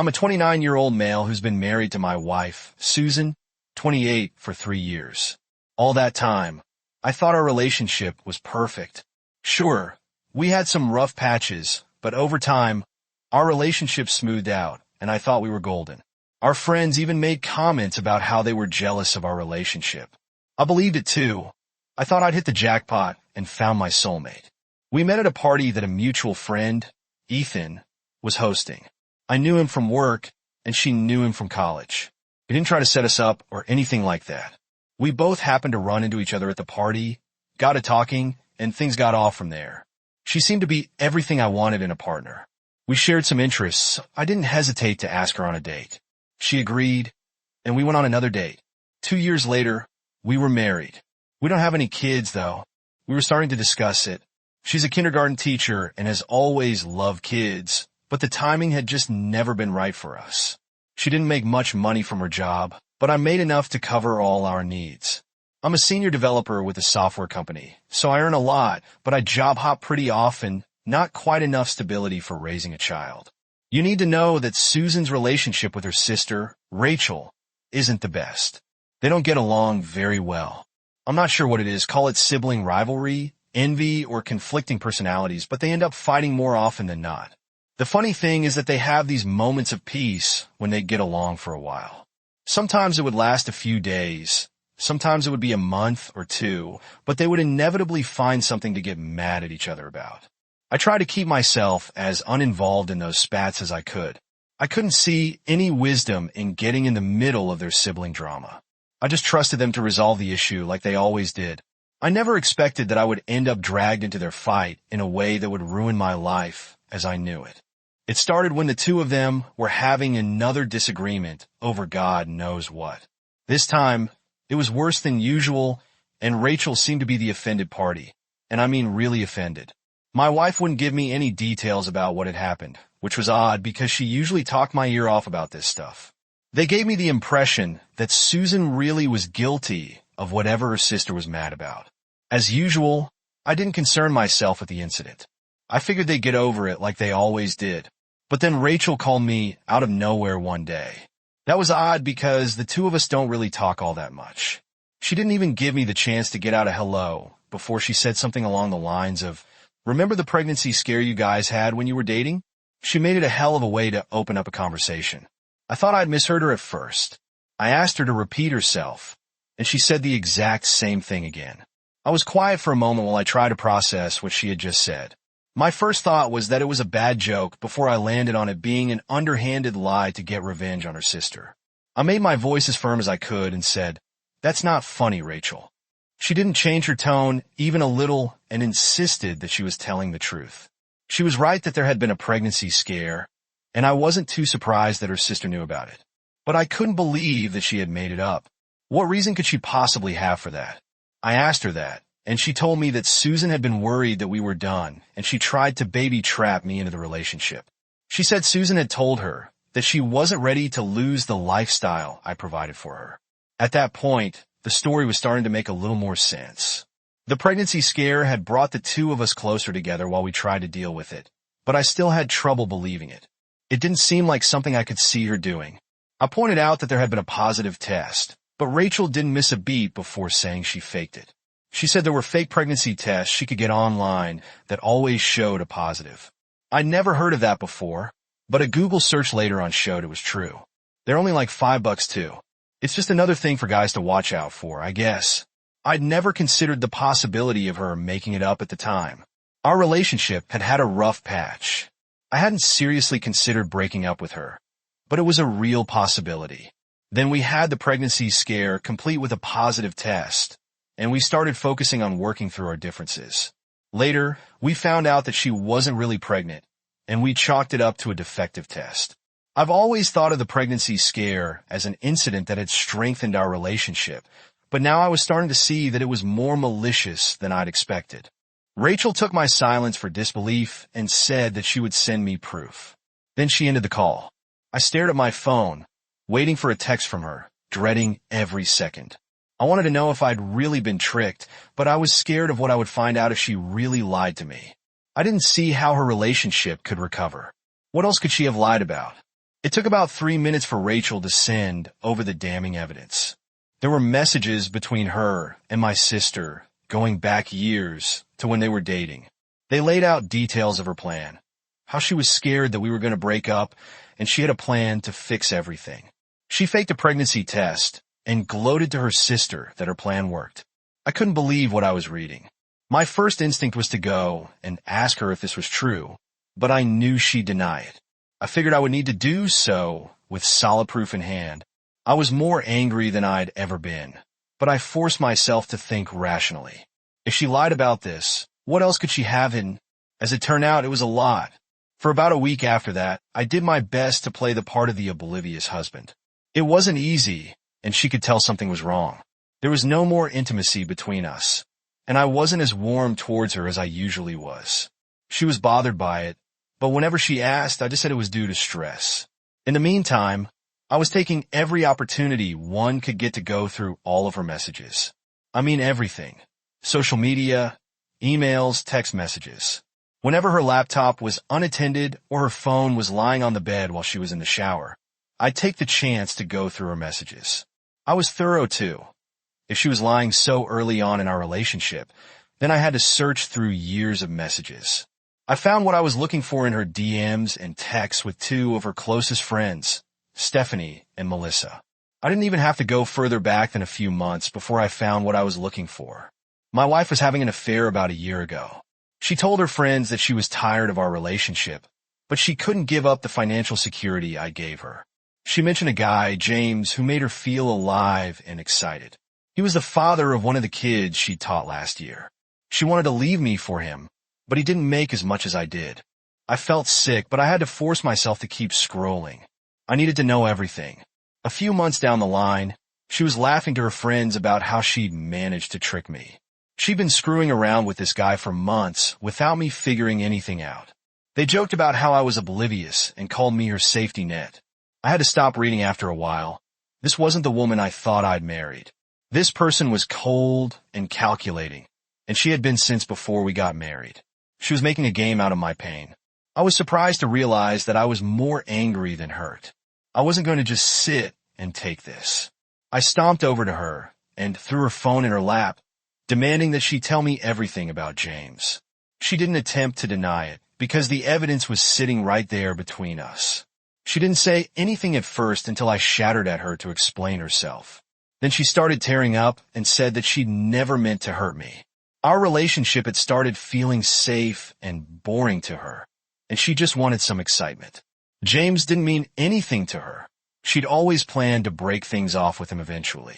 I'm a 29-year-old male who's been married to my wife, Susan, 28, for 3 years. All that time, I thought our relationship was perfect. Sure, we had some rough patches, but over time, our relationship smoothed out, and I thought we were golden. Our friends even made comments about how they were jealous of our relationship. I believed it too. I thought I'd hit the jackpot and found my soulmate. We met at a party that a mutual friend, Ethan, was hosting. I knew him from work, and she knew him from college. He didn't try to set us up or anything like that. We both happened to run into each other at the party, got to talking, and things got off from there. She seemed to be everything I wanted in a partner. We shared some interests. I didn't hesitate to ask her on a date. She agreed, and we went on another date. 2 years later, we were married. We don't have any kids, though. We were starting to discuss it. She's a kindergarten teacher and has always loved kids, but the timing had just never been right for us. She didn't make much money from her job, but I made enough to cover all our needs. I'm a senior developer with a software company, so I earn a lot, but I job hop pretty often, not quite enough stability for raising a child. You need to know that Susan's relationship with her sister, Rachel, isn't the best. They don't get along very well. I'm not sure what it is, call it sibling rivalry, envy, or conflicting personalities, but they end up fighting more often than not. The funny thing is that they have these moments of peace when they get along for a while. Sometimes it would last a few days, sometimes it would be a month or two, but they would inevitably find something to get mad at each other about. I tried to keep myself as uninvolved in those spats as I could. I couldn't see any wisdom in getting in the middle of their sibling drama. I just trusted them to resolve the issue like they always did. I never expected that I would end up dragged into their fight in a way that would ruin my life as I knew it. It started when the two of them were having another disagreement over God knows what. This time, it was worse than usual, and Rachel seemed to be the offended party. And I mean really offended. My wife wouldn't give me any details about what had happened, which was odd because she usually talked my ear off about this stuff. They gave me the impression that Susan really was guilty of whatever her sister was mad about. As usual, I didn't concern myself with the incident. I figured they'd get over it like they always did. But then Rachel called me out of nowhere one day. That was odd because the two of us don't really talk all that much. She didn't even give me the chance to get out a hello before she said something along the lines of, "Remember the pregnancy scare you guys had when you were dating?" She made it a hell of a way to open up a conversation. I thought I'd misheard her at first. I asked her to repeat herself, and she said the exact same thing again. I was quiet for a moment while I tried to process what she had just said. My first thought was that it was a bad joke before I landed on it being an underhanded lie to get revenge on her sister. I made my voice as firm as I could and said, "That's not funny, Rachel." She didn't change her tone even a little and insisted that she was telling the truth. She was right that there had been a pregnancy scare, and I wasn't too surprised that her sister knew about it. But I couldn't believe that she had made it up. What reason could she possibly have for that? I asked her that, and she told me that Susan had been worried that we were done, and she tried to baby trap me into the relationship. She said Susan had told her that she wasn't ready to lose the lifestyle I provided for her. At that point, the story was starting to make a little more sense. The pregnancy scare had brought the two of us closer together while we tried to deal with it, but I still had trouble believing it. It didn't seem like something I could see her doing. I pointed out that there had been a positive test, but Rachel didn't miss a beat before saying she faked it. She said there were fake pregnancy tests she could get online that always showed a positive. I'd never heard of that before, but a Google search later on showed it was true. They're only like $5 too. It's just another thing for guys to watch out for, I guess. I'd never considered the possibility of her making it up at the time. Our relationship had had a rough patch. I hadn't seriously considered breaking up with her, but it was a real possibility. Then we had the pregnancy scare complete with a positive test, and we started focusing on working through our differences. Later, we found out that she wasn't really pregnant, and we chalked it up to a defective test. I've always thought of the pregnancy scare as an incident that had strengthened our relationship, but now I was starting to see that it was more malicious than I'd expected. Rachel took my silence for disbelief and said that she would send me proof. Then she ended the call. I stared at my phone, waiting for a text from her, dreading every second. I wanted to know if I'd really been tricked, but I was scared of what I would find out if she really lied to me. I didn't see how her relationship could recover. What else could she have lied about? It took about 3 minutes for Rachel to send over the damning evidence. There were messages between her and my sister going back years to when they were dating. They laid out details of her plan, how she was scared that we were going to break up, and she had a plan to fix everything. She faked a pregnancy test and gloated to her sister that her plan worked. I couldn't believe what I was reading. My first instinct was to go and ask her if this was true, but I knew she'd deny it. I figured I would need to do so with solid proof in hand. I was more angry than I'd ever been, but I forced myself to think rationally. If she lied about this, what else could she have hidden? As it turned out, it was a lot. For about a week after that, I did my best to play the part of the oblivious husband. It wasn't easy, and she could tell something was wrong. There was no more intimacy between us, and I wasn't as warm towards her as I usually was. She was bothered by it, but whenever she asked, I just said it was due to stress. In the meantime, I was taking every opportunity one could get to go through all of her messages. I mean everything. Social media, emails, text messages. Whenever her laptop was unattended or her phone was lying on the bed while she was in the shower, I'd take the chance to go through her messages. I was thorough too. If she was lying so early on in our relationship, then I had to search through years of messages. I found what I was looking for in her DMs and texts with two of her closest friends, Stephanie and Melissa. I didn't even have to go further back than a few months before I found what I was looking for. My wife was having an affair about a year ago. She told her friends that she was tired of our relationship, but she couldn't give up the financial security I gave her. She mentioned a guy, James, who made her feel alive and excited. He was the father of one of the kids she taught last year. She wanted to leave me for him, but he didn't make as much as I did. I felt sick, but I had to force myself to keep scrolling. I needed to know everything. A few months down the line, she was laughing to her friends about how she'd managed to trick me. She'd been screwing around with this guy for months without me figuring anything out. They joked about how I was oblivious and called me her safety net. I had to stop reading after a while. This wasn't the woman I thought I'd married. This person was cold and calculating, and she had been since before we got married. She was making a game out of my pain. I was surprised to realize that I was more angry than hurt. I wasn't going to just sit and take this. I stomped over to her and threw her phone in her lap, demanding that she tell me everything about James. She didn't attempt to deny it, because the evidence was sitting right there between us. She didn't say anything at first until I shouted at her to explain herself. Then she started tearing up and said that she'd never meant to hurt me. Our relationship had started feeling safe and boring to her, and she just wanted some excitement. James didn't mean anything to her. She'd always planned to break things off with him eventually.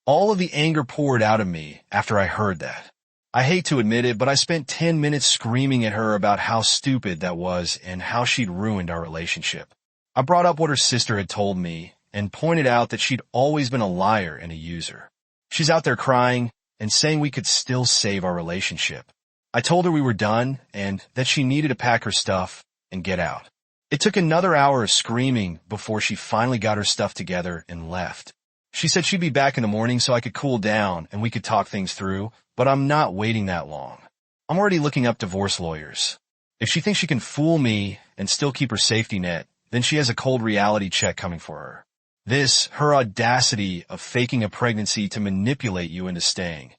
All of the anger poured out of me after I heard that. I hate to admit it, but I spent 10 minutes screaming at her about how stupid that was and how she'd ruined our relationship. I brought up what her sister had told me and pointed out that she'd always been a liar and a user. She's out there crying and saying we could still save our relationship. I told her we were done and that she needed to pack her stuff and get out. It took another hour of screaming before she finally got her stuff together and left. She said she'd be back in the morning so I could cool down and we could talk things through, but I'm not waiting that long. I'm already looking up divorce lawyers. If she thinks she can fool me and still keep her safety net, then she has a cold reality check coming for her. This, her audacity of faking a pregnancy to manipulate you into staying,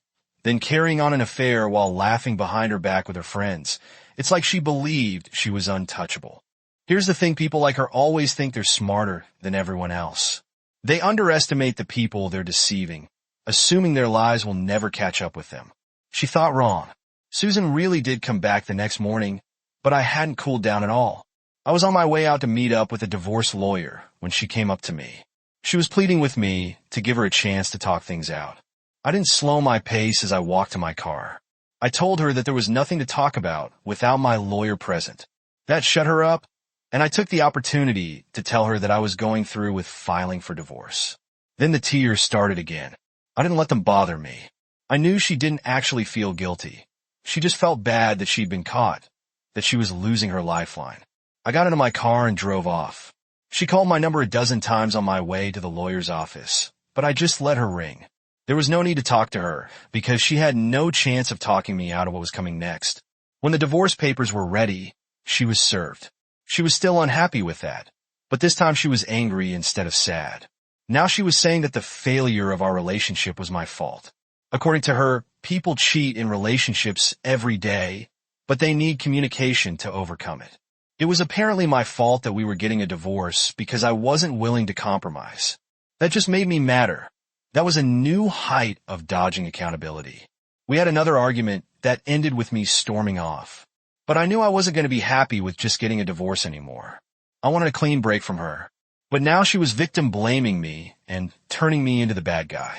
then carrying on an affair while laughing behind her back with her friends. It's like she believed she was untouchable. Here's the thing, people like her always think they're smarter than everyone else. They underestimate the people they're deceiving, assuming their lies will never catch up with them. She thought wrong. Susan really did come back the next morning, but I hadn't cooled down at all. I was on my way out to meet up with a divorce lawyer when she came up to me. She was pleading with me to give her a chance to talk things out. I didn't slow my pace as I walked to my car. I told her that there was nothing to talk about without my lawyer present. That shut her up, and I took the opportunity to tell her that I was going through with filing for divorce. Then the tears started again. I didn't let them bother me. I knew she didn't actually feel guilty. She just felt bad that she'd been caught, that she was losing her lifeline. I got into my car and drove off. She called my number a dozen times on my way to the lawyer's office, but I just let her ring. There was no need to talk to her, because she had no chance of talking me out of what was coming next. When the divorce papers were ready, she was served. She was still unhappy with that, But this time she was angry instead of sad. Now she was saying that the failure of our relationship was my fault. According to her, people cheat in relationships every day, but they need communication to overcome it. It was apparently my fault that we were getting a divorce because I wasn't willing to compromise. That just made me madder. That was a new height of dodging accountability. We had another argument that ended with me storming off. But I knew I wasn't going to be happy with just getting a divorce anymore. I wanted a clean break from her. But now she was victim blaming me and turning me into the bad guy.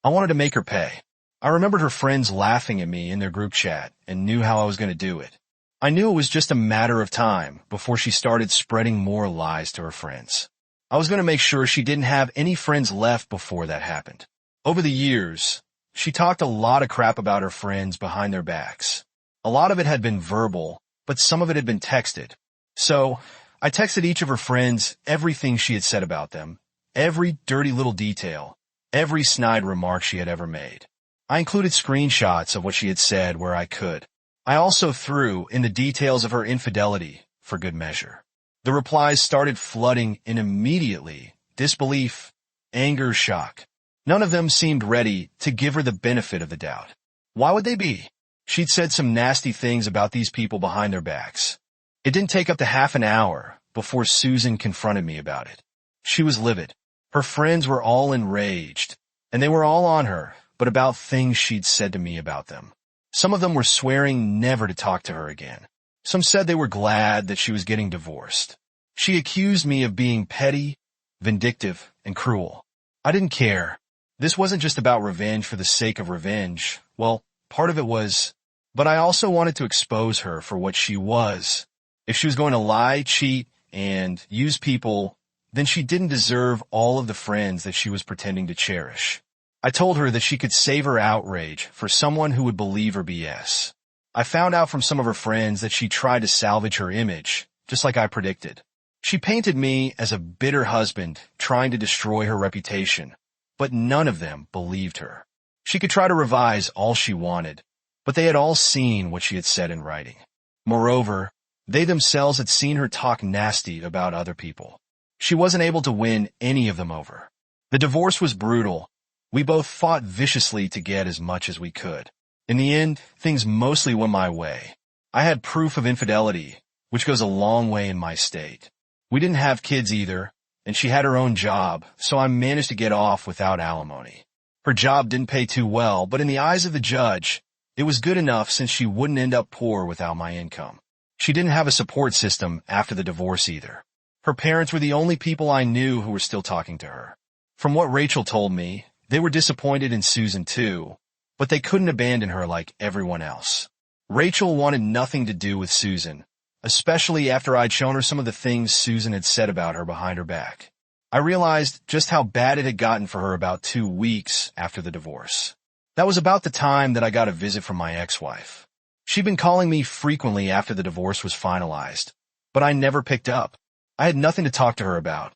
I wanted to make her pay. I remembered her friends laughing at me in their group chat and knew how I was going to do it. I knew it was just a matter of time before she started spreading more lies to her friends. I was going to make sure she didn't have any friends left before that happened. Over the years, she talked a lot of crap about her friends behind their backs. A lot of it had been verbal, but some of it had been texted. So, I texted each of her friends everything she had said about them, every dirty little detail, every snide remark she had ever made. I included screenshots of what she had said where I could. I also threw in the details of her infidelity for good measure. The replies started flooding in immediately: disbelief, anger, shock. None of them seemed ready to give her the benefit of the doubt. Why would they be? She'd said some nasty things about these people behind their backs. It didn't take up to half an hour before Susan confronted me about it. She was livid. Her friends were all enraged, and they were all on her, but about things she'd said to me about them. Some of them were swearing never to talk to her again. Some said they were glad that she was getting divorced. She accused me of being petty, vindictive, and cruel. I didn't care. This wasn't just about revenge for the sake of revenge. Well, part of it was, but I also wanted to expose her for what she was. If she was going to lie, cheat, and use people, then she didn't deserve all of the friends that she was pretending to cherish. I told her that she could save her outrage for someone who would believe her BS. I found out from some of her friends that she tried to salvage her image, just like I predicted. She painted me as a bitter husband trying to destroy her reputation, but none of them believed her. She could try to revise all she wanted, but they had all seen what she had said in writing. Moreover, they themselves had seen her talk nasty about other people. She wasn't able to win any of them over. The divorce was brutal. We both fought viciously to get as much as we could. In the end, things mostly went my way. I had proof of infidelity, which goes a long way in my state. We didn't have kids either, and she had her own job, so I managed to get off without alimony. Her job didn't pay too well, but in the eyes of the judge, it was good enough since she wouldn't end up poor without my income. She didn't have a support system after the divorce either. Her parents were the only people I knew who were still talking to her. From what Rachel told me, they were disappointed in Susan too, but they couldn't abandon her like everyone else. Rachel wanted nothing to do with Susan, especially after I'd shown her some of the things Susan had said about her behind her back. I realized just how bad it had gotten for her about 2 weeks after the divorce. That was about the time that I got a visit from my ex-wife. She'd been calling me frequently after the divorce was finalized, but I never picked up. I had nothing to talk to her about.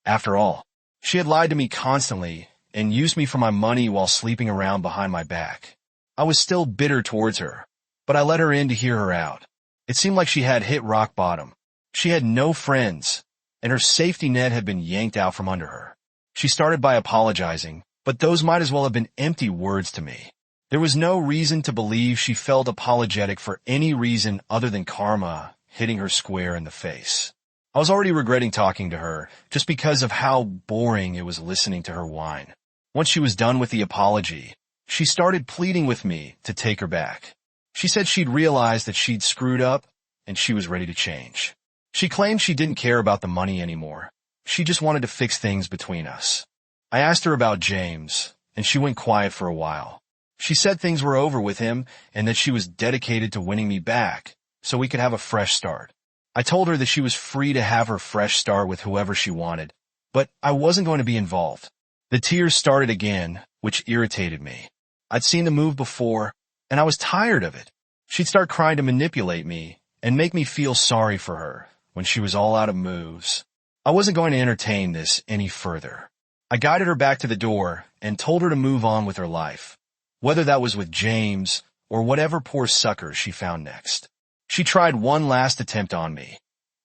After all, she had lied to me constantly and used me for my money while sleeping around behind my back. I was still bitter towards her, but I let her in to hear her out. It seemed like she had hit rock bottom. She had no friends, and her safety net had been yanked out from under her. She started by apologizing, but those might as well have been empty words to me. There was no reason to believe she felt apologetic for any reason other than karma hitting her square in the face. I was already regretting talking to her just because of how boring it was listening to her whine. Once she was done with the apology, she started pleading with me to take her back. She said she'd realized that she'd screwed up and she was ready to change. She claimed she didn't care about the money anymore. She just wanted to fix things between us. I asked her about James, and she went quiet for a while. She said things were over with him and that she was dedicated to winning me back so we could have a fresh start. I told her that she was free to have her fresh start with whoever she wanted, but I wasn't going to be involved. The tears started again, which irritated me. I'd seen the move before, and I was tired of it. She'd start crying to manipulate me and make me feel sorry for her when she was all out of moves. I wasn't going to entertain this any further. I guided her back to the door and told her to move on with her life, whether that was with James or whatever poor sucker she found next. She tried one last attempt on me.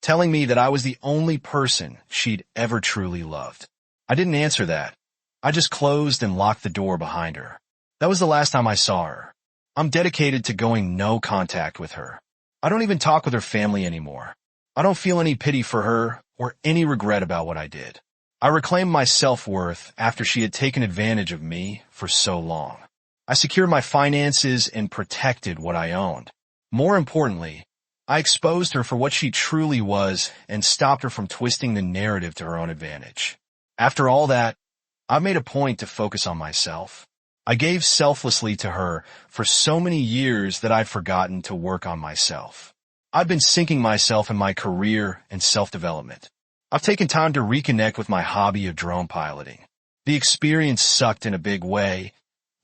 telling me that I was the only person she'd ever truly loved. I didn't answer that. I just closed and locked the door behind her. That was the last time I saw her. I'm dedicated to going no contact with her. I don't even talk with her family anymore. I don't feel any pity for her or any regret about what I did. I reclaimed my self-worth after she had taken advantage of me for so long. I secured my finances and protected what I owned. More importantly, I exposed her for what she truly was and stopped her from twisting the narrative to her own advantage. After all that, I made a point to focus on myself. I gave selflessly to her for so many years that I'd forgotten to work on myself. I've been sinking myself in my career and self-development. I've taken time to reconnect with my hobby of drone piloting. The experience sucked in a big way,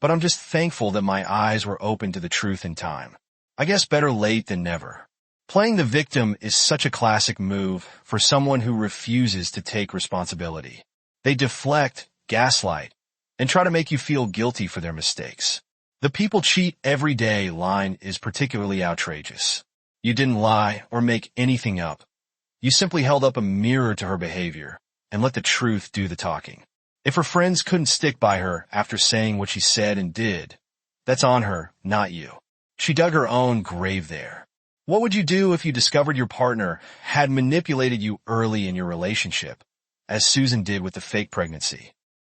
but I'm just thankful that my eyes were open to the truth in time. I guess better late than never. Playing the victim is such a classic move for someone who refuses to take responsibility. They deflect, gaslight, and try to make you feel guilty for their mistakes. The "people cheat every day" line is particularly outrageous. You didn't lie or make anything up. You simply held up a mirror to her behavior and let the truth do the talking. If her friends couldn't stick by her after saying what she said and did, that's on her, not you. She dug her own grave there. What would you do if you discovered your partner had manipulated you early in your relationship, as Susan did with the fake pregnancy?